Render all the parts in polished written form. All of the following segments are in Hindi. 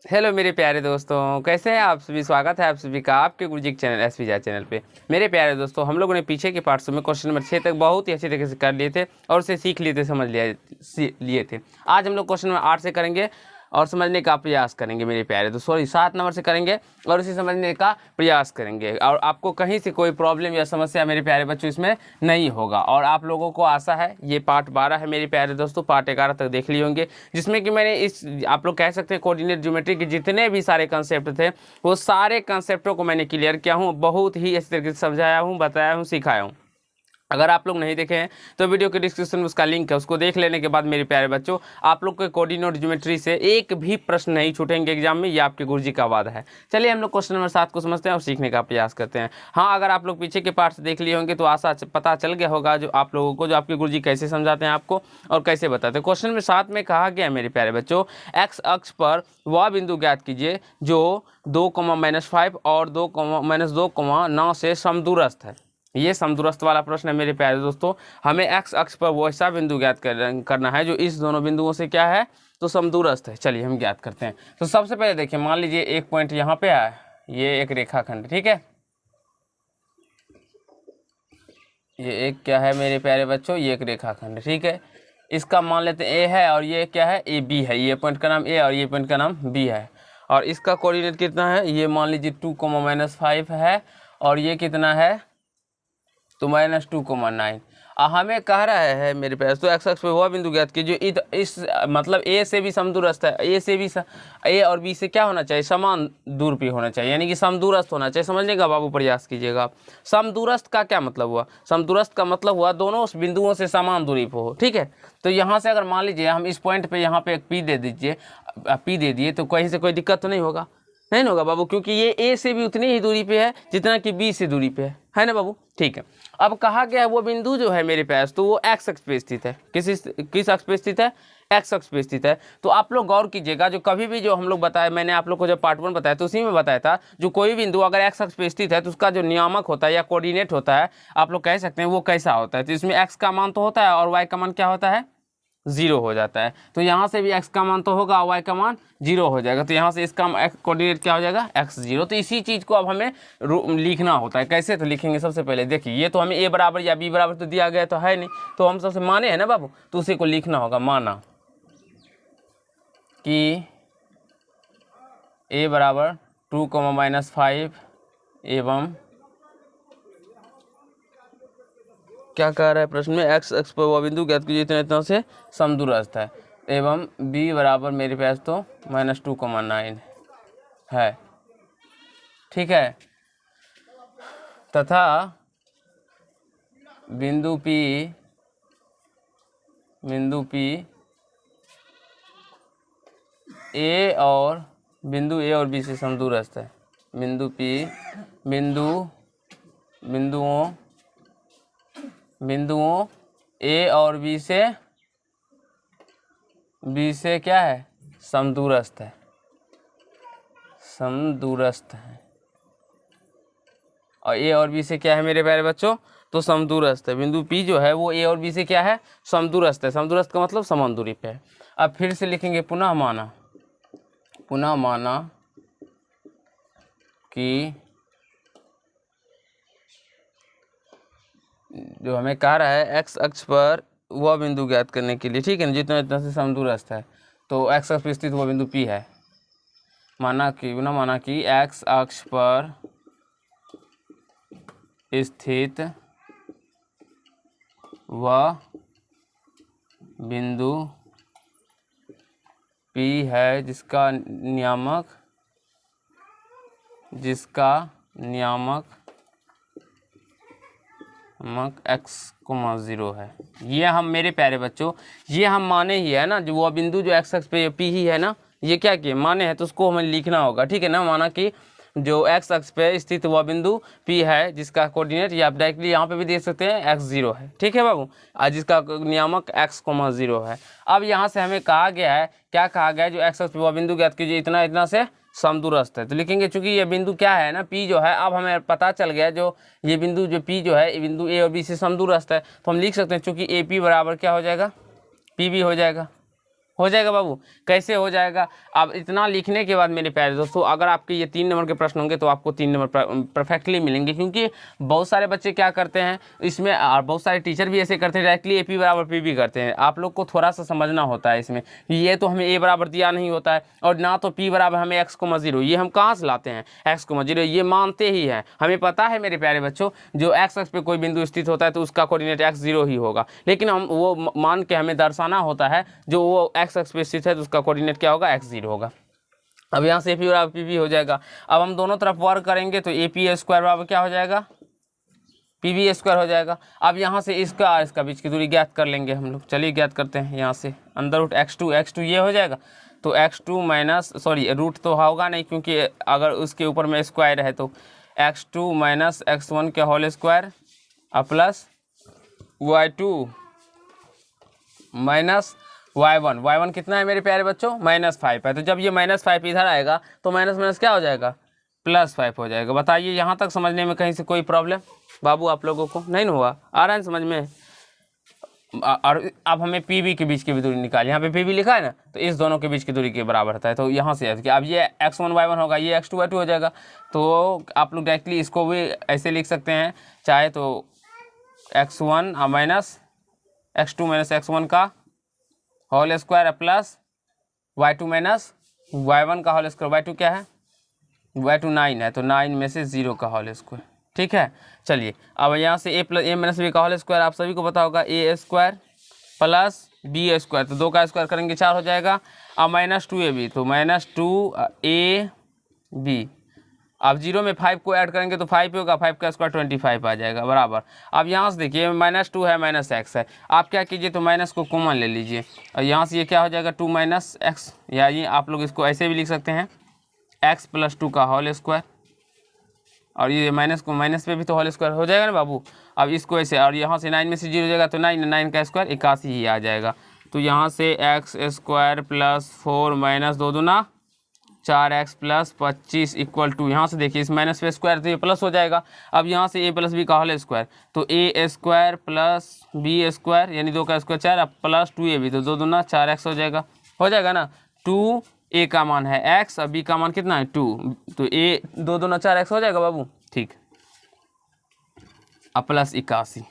हेलो मेरे प्यारे दोस्तों, कैसे हैं आप सभी। स्वागत है आप सभी का आपके गुरुजी के चैनल एस विजय चैनल पे। मेरे प्यारे दोस्तों, हम लोगों ने पीछे के पार्ट्स में क्वेश्चन नंबर 6 तक बहुत ही अच्छे तरीके से कर लिए थे और उसे सीख लिए थे, समझ लिए थे। आज हम लोग क्वेश्चन नंबर 8 से करेंगे और समझने का प्रयास करेंगे मेरे प्यारे दोस्तों। सॉरी, 7 नंबर से करेंगे और उसे समझने का प्रयास करेंगे और आपको कहीं से कोई प्रॉब्लम या समस्या मेरे प्यारे बच्चों इसमें नहीं होगा। और आप लोगों को आशा है ये पार्ट 12 है मेरे प्यारे दोस्तों, पार्ट 11 तक देख लिए होंगे, जिसमें कि मैंने इस आप लोग कह सकते हैं कोऑर्डिनेट ज्योमेट्री के जितने भी सारे कंसेप्ट थे वो सारे कंसेप्टों को मैंने क्लियर किया हूँ, बहुत ही अच्छी तरीके से समझाया हूँ, बताया हूँ, सिखाया हूँ। अगर आप लोग नहीं देखे हैं तो वीडियो के डिस्क्रिप्शन में उसका लिंक है, उसको देख लेने के बाद मेरे प्यारे बच्चों आप लोग के कोऑर्डिनेट ज्योमेट्री से एक भी प्रश्न नहीं छूटेंगे एग्जाम में, ये आपके गुरुजी का वादा है। चलिए हम लोग क्वेश्चन नंबर 7 को समझते हैं और सीखने का प्रयास करते हैं। हाँ, अगर आप लोग पीछे के पार्ट्स देख लिए होंगे तो आशा पता चल गया होगा जो आप लोगों को, जो आपके गुरुजी कैसे समझाते हैं आपको और कैसे बताते हैं। क्वेश्चन में 7 में कहा गया मेरे प्यारे बच्चों, एक्स अक्ष पर वह बिंदु ज्ञात कीजिए जो 2, -5 और 2, -2, 9 से समदूरस्थ है। ये समदूरस्थ वाला प्रश्न है मेरे प्यारे दोस्तों। हमें एक्स अक्ष पर वो ऐसा बिंदु ज्ञात करना है जो इस दोनों बिंदुओं से क्या है, तो समदूरस्थ है। चलिए हम ज्ञात करते हैं। तो सबसे पहले देखिए, मान लीजिए एक पॉइंट यहाँ पे है, ये एक रेखाखंड, ठीक है। ये एक क्या है मेरे प्यारे बच्चों, ये एक रेखाखंड, ठीक है। इसका मान लेते हैं ए है और ये क्या है, ए बी है। ये पॉइंट का नाम ए और ये पॉइंट का नाम बी है। और इसका कोऑर्डिनेट कितना है, ये मान लीजिए 2, -5 है और ये कितना है, तो -2, 9। हमें कह रहा है मेरे पास, तो एक्स अक्ष पे वह बिंदु ज्ञात कीजिए इस मतलब ए से भी समदूरस्थ है। ए से भी ए और बी से क्या होना चाहिए, समान दूर पे होना चाहिए, यानी कि समदूरस्थ होना चाहिए। समझने का बाबू प्रयास कीजिएगा। समदूरस्थ का क्या मतलब हुआ, समदूरस्थ का मतलब हुआ दोनों उस बिंदुओं से समान दूरी पर हो, ठीक है। तो यहाँ से अगर मान लीजिए हम इस पॉइंट पे यहाँ पे एक पी दे दीजिए, पी दे दिए, तो कहीं से कोई दिक्कत तो नहीं होगा, नहीं होगा बाबू, क्योंकि ये ए से भी उतनी ही दूरी पे है जितना कि बी से दूरी पे है ना बाबू, ठीक है। अब कहा गया है वो बिंदु जो है मेरे पास, तो वो एक्स अक्ष पे स्थित है। किस अक्ष पे स्थित है, एक्स अक्ष पे स्थित है। तो आप लोग गौर कीजिएगा, जो कभी भी जो हम लोग बताए, मैंने आप लोग को जब पार्ट 1 बताया तो उसी में बताया था, जो कोई बिंदु अगर एक्स अक्ष पे स्थित है तो उसका जो नियामक होता है या कोऑर्डिनेट होता है, आप लोग कह सकते हैं वो कैसा होता है। तो इसमें एक्स का मान तो होता है और वाई का मान क्या होता है, 0 हो जाता है। तो यहाँ से भी x का मान तो होगा, y का मान 0 हो जाएगा। तो यहाँ से इसका कोऑर्डिनेट क्या हो जाएगा, x0। तो इसी चीज़ को अब हमें लिखना होता है। कैसे तो लिखेंगे, सबसे पहले देखिए, ये तो हमें a बराबर या b बराबर तो दिया गया तो है नहीं, तो हम सबसे माने हैं ना बाबू, तो उसी को लिखना होगा। माना कि a बराबर 2, -5 एवं क्या कह रहा है प्रश्न में, एक्स अक्ष पर वह बिंदु ज्ञात कीजिए इतना इतना से समदूरस्थ है, एवं बी बराबर मेरे पास तो -2, 9 है, ठीक है। तथा बिंदु पी ए और बी से समदूरस्थ है। बिंदु पी बिंदुओं ए और बी से क्या है, समदूरस्थ है, और ए और बी से क्या है मेरे प्यारे बच्चों, तो समदूरस्थ है। बिंदु पी जो है वो ए और बी से क्या है, समदूरस्थ है। समदूरस्थ का मतलब समान दूरी पे है। अब फिर से लिखेंगे, पुनः माना कि जो हमें कह रहा है एक्स अक्ष पर वह बिंदु ज्ञात करने के लिए, ठीक है ना, जितना इतना से समदूरस्थ है, तो एक्स अक्ष पर स्थित वह बिंदु पी है। माना कि एक्स अक्ष पर स्थित वह बिंदु पी है जिसका नियामक x,0 है। ये हम मेरे प्यारे बच्चों, ये हम माने ही है ना, जो वह बिंदु जो एक्स अक्ष पे पी ही है ना, ये क्या किए, माने हैं, तो उसको हमें लिखना होगा, ठीक है ना। माना कि जो एक्स अक्ष पे स्थित वह बिंदु P है जिसका कोऑर्डिनेट, या आप डायरेक्टली यहाँ पे भी देख सकते हैं x0 है, ठीक है बाबू, और जिसका नियामक x,0 है। अब यहाँ से हमें कहा गया है, क्या कहा गया है, जो एक्स अक्ष पे वह बिंदु ज्ञात कीजिए इतना इतना से समदूरस्थ है। तो लिखेंगे, चूंकि ये बिंदु क्या है ना, P जो है, अब हमें पता चल गया जो ये बिंदु जो P जो है, ये बिंदु A और B से समदूरस्थ है, तो हम लिख सकते हैं चूंकि AP बराबर क्या हो जाएगा, PB हो जाएगा, हो जाएगा बाबू, कैसे हो जाएगा। अब इतना लिखने के बाद मेरे प्यारे दोस्तों, अगर आपके ये 3 नंबर के प्रश्न होंगे तो आपको 3 नंबर परफेक्टली मिलेंगे, क्योंकि बहुत सारे बच्चे क्या करते हैं इसमें, और बहुत सारे टीचर भी ऐसे करते हैं, डायरेक्टली AP बराबर PB करते हैं। आप लोग को थोड़ा सा समझना होता है इसमें, ये तो हमें A बराबर दिया नहीं होता है, और ना तो P बराबर हमें x,0, ये हम कहाँ से लाते हैं x,0, ये मानते ही हैं। हमें पता है मेरे प्यारे बच्चों, जो x अक्ष पे कोई बिंदु स्थित होता है तो उसका कोऑर्डिनेट x0 ही होगा, लेकिन हम वो मान के हमें दर्शाना होता है जो वो x अक्ष पे स्थित है तो उसका कोऑर्डिनेट क्या होगा, x0 होगा। अब यहाँ से AP बराबर PB हो जाएगा। अब हम दोनों तरफ वर्क करेंगे तो AP स्क्वायर बराबर क्या हो जाएगा, PB स्क्वायर हो जाएगा। अब यहाँ से इसका बीच की दूरी ज्ञात कर लेंगे हम लोग। चलिए ज्ञात करते हैं। यहाँ से अंदर रूट x2 ये हो जाएगा, तो x2 माइनस रूट तो होगा नहीं, क्योंकि अगर उसके ऊपर में स्क्वायर है तो x2 माइनस x1 के whole square plus y2 minus y1 कितना है मेरे प्यारे बच्चों, -5 है। तो जब ये -5 इधर आएगा तो माइनस माइनस क्या हो जाएगा, +5 हो जाएगा। बताइए यहाँ तक समझने में कहीं से कोई प्रॉब्लम बाबू आप लोगों को नहीं हुआ, आ रहा है समझ में। और अब हमें PB के बीच की भी दूरी निकाली, यहाँ पे PB लिखा है ना, तो इस दोनों के बीच की दूरी के बराबर होता है। तो यहाँ से अब ये x1 y1 होगा, ये x2 y2 हो जाएगा। तो आप लोग डायरेक्टली इसको भी ऐसे लिख सकते हैं, चाहे तो x1 minus x2 minus x1 का whole square plus y2 minus y1 का होल स्क्वायर। y2 क्या है, y2 9 है, तो 9 में से 0 का होल स्क्वायर। ठीक है, चलिए अब यहाँ से a माइनस b का होल स्क्वायर आप सभी को पता होगा, a square plus b square, तो 2 का स्क्वायर करेंगे 4 हो जाएगा। अब -2ab, तो -2ab। अब 0 में 5 को ऐड करेंगे तो 5 होगा, 5 का स्क्वायर 25 आ जाएगा बराबर। अब यहाँ से देखिए -2 है -x है, आप क्या कीजिए तो माइनस को कॉमन ले लीजिए, और यहाँ से ये क्या हो जाएगा 2 - x, या ये आप लोग इसको ऐसे भी लिख सकते हैं x + 2 का होल स्क्वायर, और ये माइनस को माइनस पे भी तो होल स्क्वायर हो जाएगा ना बाबू। अब इसको ऐसे, और यहाँ से 9 में से 0 हो जाएगा तो 9 का स्क्वायर 81 ही आ जाएगा। तो यहाँ से x² + 4 - 2 दूना 4x + 25 = यहाँ से देखिए इस माइनस पे स्क्वायर तो ये प्लस हो जाएगा। अब यहाँ से a + b का होल स्क्वायर, तो a² + b² यानी 2 का स्क्वायर 4 प्लस 2ab, तो 2 दूना 4x हो जाएगा ना। 2a का मान है x और b का मान कितना है 2, तो a 2 दूना 4x हो जाएगा बाबू। ठीक, अब प्लस 81।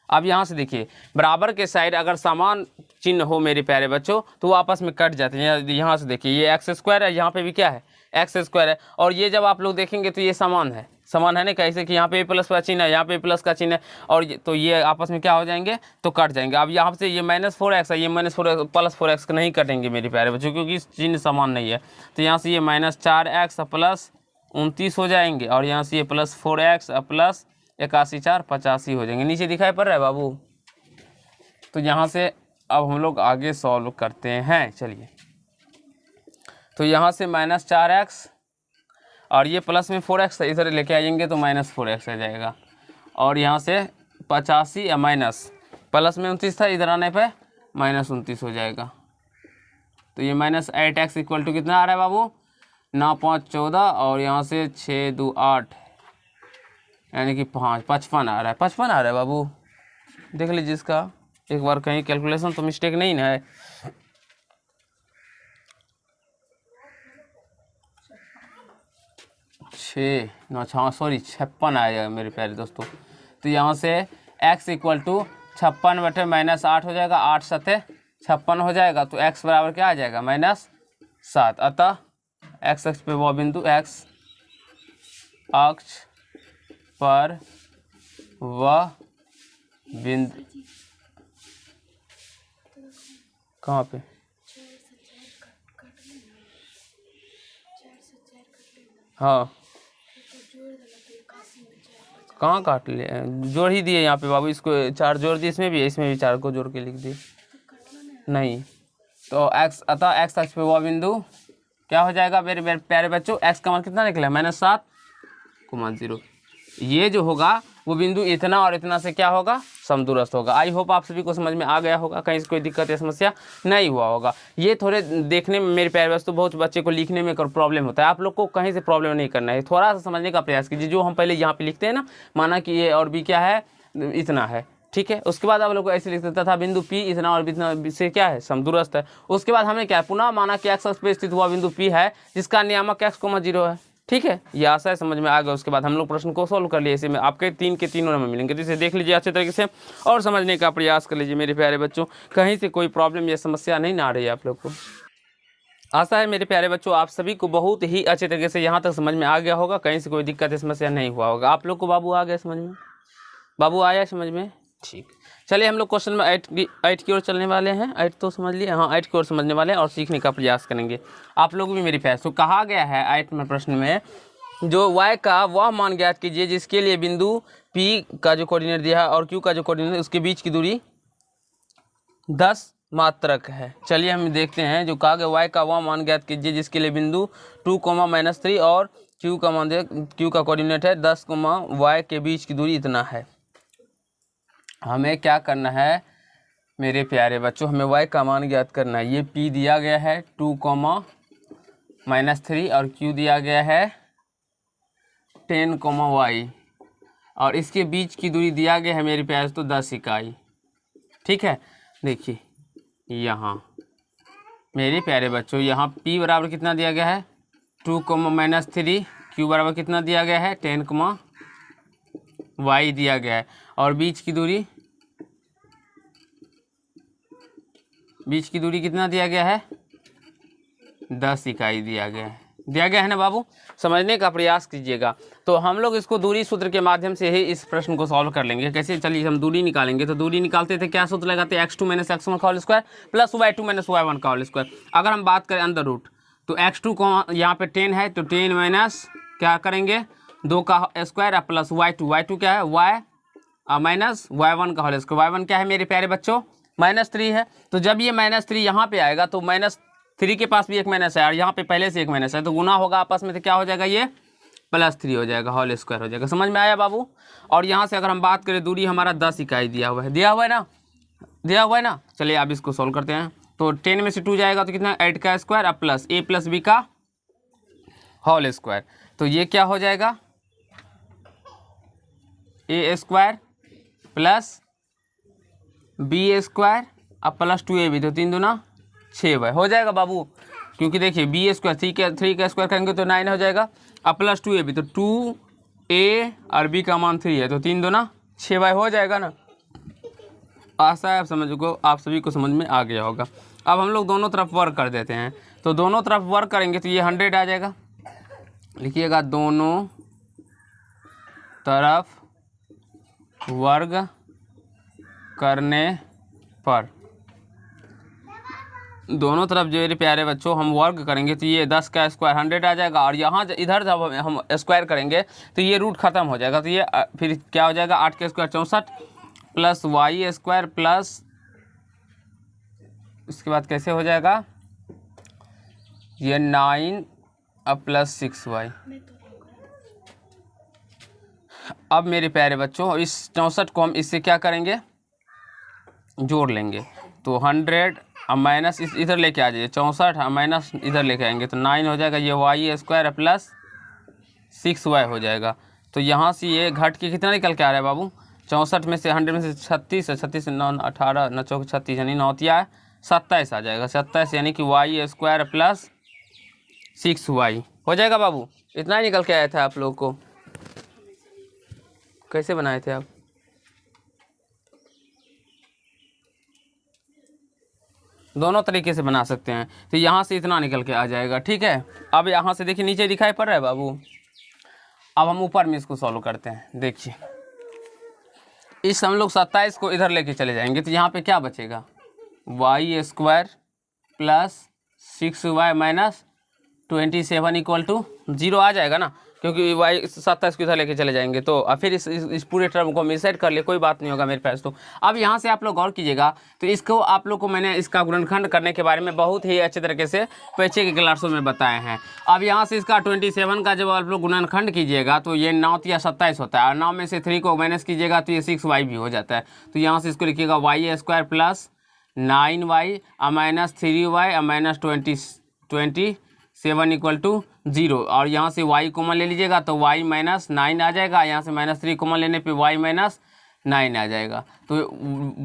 अब यहाँ से देखिए बराबर के साइड अगर समान चिन्ह हो मेरे प्यारे बच्चों तो वो आपस में कट जाते हैं। यहाँ से देखिए ये x² है, यहाँ पे भी क्या है x² है, और ये जब आप लोग देखेंगे तो ये समान है ना, कैसे कि यहाँ पे प्लस का चिन्ह है, यहाँ पे प्लस का चिन्ह है, और तो ये आपस में क्या हो जाएंगे तो कट जाएंगे। अब यहाँ से ये -4x है, ये -4x + 4x नहीं कटेंगे मेरे प्यारे बच्चों, क्योंकि चिन्ह समान नहीं है। तो यहाँ से ये -4x + 29 हो जाएंगे, और यहाँ से ये +4x + 81 4 85 हो जाएंगे। नीचे दिखाई पड़ रहा है बाबू। तो यहाँ से अब हम लोग आगे सॉल्व करते हैं। चलिए, तो यहाँ से -4x और ये प्लस में 4x इधर लेके आएंगे तो -4x आ जाएगा, और यहाँ से 85 या माइनस प्लस में 29 था, इधर आने पे -29 हो जाएगा। तो ये -8x = कितना आ रहा है बाबू, 9 5 14, और यहाँ से 6 2 8 यानी कि 5 55 आ रहा है, 55 आ रहा है बाबू। देख लीजिए इसका एक बार, कहीं कैलकुलेशन तो मिस्टेक नहीं ना है। छः 56 आएगा मेरे प्यारे दोस्तों। तो यहाँ से x = 56 - 8 हो जाएगा, 8 7 56 हो जाएगा, तो x बराबर क्या आ जाएगा -7। अतः x अक्ष पे वह बिंदु, x अक्ष पर वह बिंदु कहाँ पे, हाँ कहाँ काट ले, जोड़ ही दिए यहाँ पे बाबू, इसको 4 जोड़ दिए, इसमें भी 4 को जोड़ के लिख दिए नहीं। तो अतः x अक्ष पे वह बिंदु क्या हो जाएगा मेरे प्यारे बच्चों, x का मान कितना निकला -7,0। ये जो होगा वो बिंदु इतना और इतना से क्या होगा, समदूरस्थ होगा। आई होप आप सभी को समझ में आ गया होगा, कहीं से कोई दिक्कत या समस्या नहीं हुआ होगा। ये थोड़े देखने में मेरे प्यारे दोस्तों बहुत बच्चे को लिखने में प्रॉब्लम होता है, आप लोग को कहीं से प्रॉब्लम नहीं करना है, थोड़ा सा समझने का प्रयास कीजिए। जो हम पहले यहाँ पे लिखते हैं ना, माना कि ये और भी क्या है इतना है, ठीक है। उसके बाद आप लोग को ऐसे लिख सकते तथा बिंदु P इतना और इतना से क्या है, समदूरस्थ है। उसके बाद हमने क्या पुनः माना कि x अक्ष पे स्थित हुआ बिंदु P है जिसका नियामक x, 0 है। ठीक है, ये आशा है समझ में आ गया। उसके बाद हम लोग प्रश्न को सोल्व कर लिए। इसे में आपके 3 के 3 नंबर मिलेंगे, तो इसे देख लीजिए अच्छे तरीके से और समझने का प्रयास कर लीजिए मेरे प्यारे बच्चों। कहीं से कोई प्रॉब्लम या समस्या नहीं ना आ रही है आप लोग को। आशा है मेरे प्यारे बच्चों आप सभी को बहुत ही अच्छे तरीके से यहाँ तक समझ में आ गया होगा, कहीं से कोई दिक्कत या समस्या नहीं हुआ होगा। आप लोग को बाबू आ गया समझ में? बाबू आया समझ में? ठीक, चलिए हम लोग क्वेश्चन में 8 की ओर चलने वाले हैं। 8 तो समझ लिए, हाँ 8 की ओर समझने वाले हैं और सीखने का प्रयास करेंगे आप लोग भी मेरे प्यार। तो कहा गया है 8 में प्रश्न में, जो y का वह मान ज्ञात कीजिए जिसके लिए बिंदु P का जो कोऑर्डिनेट दिया है और Q का जो कोऑर्डिनेट है उसके बीच की दूरी 10 मात्रक है। चलिए हम देखते हैं, जो कहा गया y का वह मान ज्ञात कीजिए जिसके लिए बिंदु 2, -3 और Q का कोऑर्डिनेट है 10, y के बीच की दूरी इतना है। हमें क्या करना है मेरे प्यारे बच्चों, हमें y का मान ज्ञात करना है। ये P दिया गया है 2, -3 और Q दिया गया है 10, y और इसके बीच की दूरी दिया गया है मेरे प्यारे तो 10 इकाई। ठीक है, देखिए यहाँ मेरे प्यारे बच्चों यहाँ P बराबर कितना दिया गया है 2, -3, Q बराबर कितना दिया गया है 10, y दिया गया है और बीच की दूरी कितना दिया गया है 10 इकाई दिया गया है ना बाबू। समझने का प्रयास कीजिएगा। तो हम लोग इसको दूरी सूत्र के माध्यम से ही इस प्रश्न को सॉल्व कर लेंगे। कैसे, चलिए हम दूरी निकालेंगे। तो दूरी निकालते थे क्या सूत्र लगाते हैं, x2 - x1 का whole square plus y2 - y1 का होल स्क्वायर। अगर हम बात करें अंडर रूट तो x2 को यहाँ पे 10 है तो 10 माइनस क्या करेंगे 2 का स्क्वायर प्लस y2 क्या है y माइनस y1 का होल स्क्वायर। y1 क्या है मेरे प्यारे बच्चों -3 है। तो जब ये -3 यहाँ पे आएगा तो -3 के पास भी एक माइनस है और यहाँ पे पहले से एक माइनस है तो गुना होगा आपस में, तो क्या हो जाएगा ये +3 हो जाएगा, होल स्क्वायर हो जाएगा। समझ में आया बाबू। और यहाँ से अगर हम बात करें दूरी हमारा 10 इकाई दिया हुआ है ना। चलिए अब इसको सोल्व करते हैं। तो 10 में से 2 जाएगा तो कितना 8 का स्क्वायर अब प्लस a + b का होल स्क्वायर। तो ये क्या हो जाएगा a² प्लस b² अब प्लस 2ab तो 3 दूना 6 हो जाएगा बाबू। क्योंकि देखिए b² 3 का स्क्वायर करेंगे तो 9 हो जाएगा अब प्लस 2ab तो 2a और b का मान 3 है तो 3 दूना 6 हो जाएगा ना। आशा है आप सभी को समझ में आ गया होगा। अब हम लोग दोनों तरफ वर्क कर देते हैं। तो दोनों तरफ वर्क करेंगे तो ये 100 आ जाएगा। लिखिएगा दोनों तरफ वर्ग करने पर, दोनों तरफ जो मेरे प्यारे बच्चों हम वर्ग करेंगे तो ये 10 का स्क्वायर 100 आ जाएगा और यहाँ इधर जब हम स्क्वायर करेंगे तो ये रूट खत्म हो जाएगा। तो ये फिर क्या हो जाएगा 8 का स्क्वायर 64 प्लस y² प्लस इसके बाद कैसे हो जाएगा ये 9 अब प्लस 6y। अब मेरे प्यारे बच्चों इस 64 को हम इससे क्या करेंगे जोड़ लेंगे तो 100 अब माइनस इधर लेके आ जाइए 64 माइनस इधर लेके आएंगे तो 9 हो जाएगा। ये y² प्लस 6y हो जाएगा। तो यहाँ से ये घट के कितना निकल के आ रहा है बाबू 64 में से 100 में से 36 है 36 से 9 18 9 चौक 36 यानी 9 तिया 27 आ जाएगा 27 यानी कि y² प्लस 6y हो जाएगा बाबू। इतना ही निकल के आया था आप लोग को। कैसे बनाए थे आप दोनों तरीके से बना सकते हैं। तो यहाँ से इतना निकल के आ जाएगा। ठीक है, अब यहाँ से देखिए नीचे दिखाई पड़ रहा है बाबू। अब हम ऊपर में इसको सॉल्व करते हैं। देखिए इस हम लोग 27 को इधर लेके चले जाएंगे तो यहाँ पे क्या बचेगा y² प्लस 6y माइनस 27 = 0 आ जाएगा ना, क्योंकि y27 को इधर लेके चले जाएंगे। तो फिर इस पूरे टर्म को मिससेट कर ले, कोई बात नहीं होगा मेरे पास। तो अब यहाँ से आप लोग गौर कीजिएगा तो इसको आप लोग को मैंने इसका गुणनखंड करने के बारे में बहुत ही अच्छे तरीके से पीछे के क्लासों में बताए हैं। अब यहाँ से इसका 27 का जब आप लोग गुणनखंड कीजिएगा तो ये 9 या 27 होता है और 9 में से 3 को माइनस कीजिएगा तो ये 6y भी हो जाता है। तो यहाँ से इसको लिखिएगा y² plus 9y minus 3y minus 27 = 0 और यहाँ से y कॉमन ले लीजिएगा तो y - 9 आ जाएगा। यहाँ से -3 कॉमन लेने पे y - 9 आ जाएगा। तो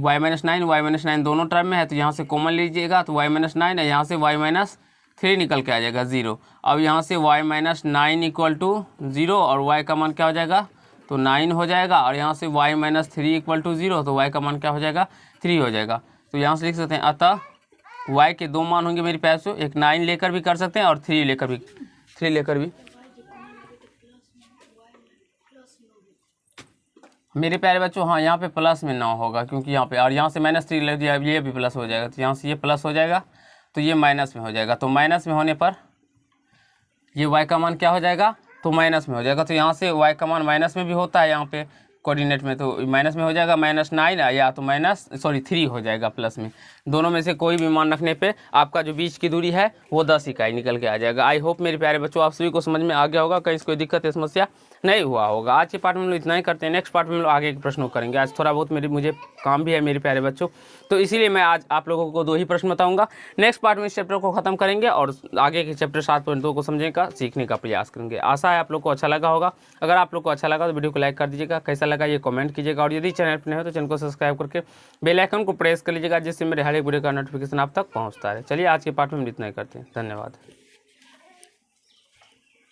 y माइनस 9 दोनों टर्म में है, तो यहाँ से कॉमन लीजिएगा तो y माइनस 9 है, यहाँ से y माइनस 3 निकल के आ जाएगा 0। अब यहाँ से y माइनस 9 इक्वल टू 0 और y का मान क्या हो जाएगा, तो 9 हो जाएगा। और यहाँ से y माइनस 3 इक्वल टू 0, तो y का मान क्या हो जाएगा, 3 हो जाएगा। तो यहाँ से लिख सकते हैं अतः y के दो मान होंगे मेरे प्यारे बच्चों, एक 9 लेकर भी कर सकते हैं और 3 लेकर भी मेरे प्यारे बच्चों। हाँ, यहाँ पे प्लस में 9 होगा क्योंकि यहाँ पे, और यहाँ से माइनस 3 लग जाए, ये भी प्लस हो जाएगा, तो यहाँ से ये प्लस हो जाएगा तो ये माइनस में हो जाएगा। तो माइनस में होने पर ये y का मान क्या हो जाएगा, तो माइनस में हो जाएगा। तो यहाँ से y का मान माइनस में भी होता है यहाँ पे कोऑर्डिनेट में, तो माइनस में हो जाएगा -9 या तो -3 हो जाएगा प्लस में। दोनों में से कोई भी मान रखने पे आपका जो बीच की दूरी है वो 10 इकाई निकल के आ जाएगा। आई होप मेरे प्यारे बच्चों आप सभी को समझ में आ गया होगा, कहीं कोई दिक्कत या समस्या नहीं हुआ होगा। आज के पार्ट में हम लोग इतना ही करते हैं, नेक्स्ट पार्ट में हम लोग आगे के प्रश्नों करेंगे। आज थोड़ा बहुत मुझे काम भी है मेरे प्यारे बच्चों, तो इसीलिए मैं आज आप लोगों को 2 ही प्रश्न बताऊंगा। नेक्स्ट पार्ट में इस चैप्टर को खत्म करेंगे और आगे के चैप्टर 7.2 को समझने का, सीखने का प्रयास करेंगे। आशा है आप लोग को अच्छा लगा होगा। अगर आप लोग को अच्छा लगा तो वीडियो को लाइक कर दीजिएगा, कैसा लगा ये कमेंट कीजिएगा, और यदि चैनल पर नहीं हो तो चैनल को सब्सक्राइब करके बेल आइकन को प्रेस कर लीजिएगा, जिससे मेरे हर एक वीडियो का नोटिफिकेशन आप तक पहुँचता है। चलिए आज के पार्ट में हम इतना ही करते हैं, धन्यवाद।